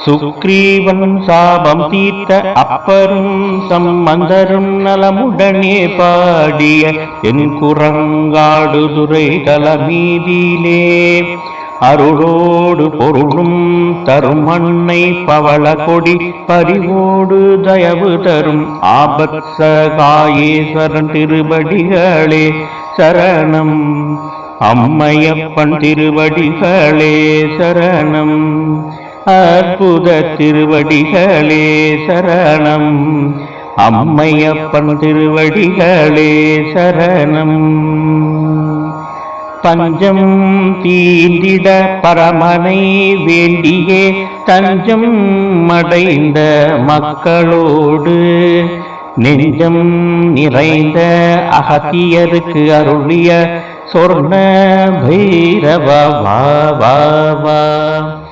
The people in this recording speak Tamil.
சுக்ரீவன் சாபம் தீர்த்த அப்பரும் சம்பந்தரும் நலமுடனே பாடிய தென் குரங்காடுதுறை தலமீதிலே அருளோடு பொருளும் தரும் அன்னை பவள கொடி பரிவோடு தயவு தரும் ஆபத்சகாயேஸ்வரன் திருவடிகளே சரணம். அம்மையப்பன் திருவடிகளே சரணம். அற்புத திருவடிகளே சரணம். அம்மையப்பன் திருவடிகளே சரணம். பஞ்சம் தீண்டிட பரமனை வேண்டியே தஞ்சம் அடைந்த மக்களோடு நெஞ்சம் நிறைந்த அகத்தியருக்கு அருளிய சொர்ண பைரவ வா வா வா.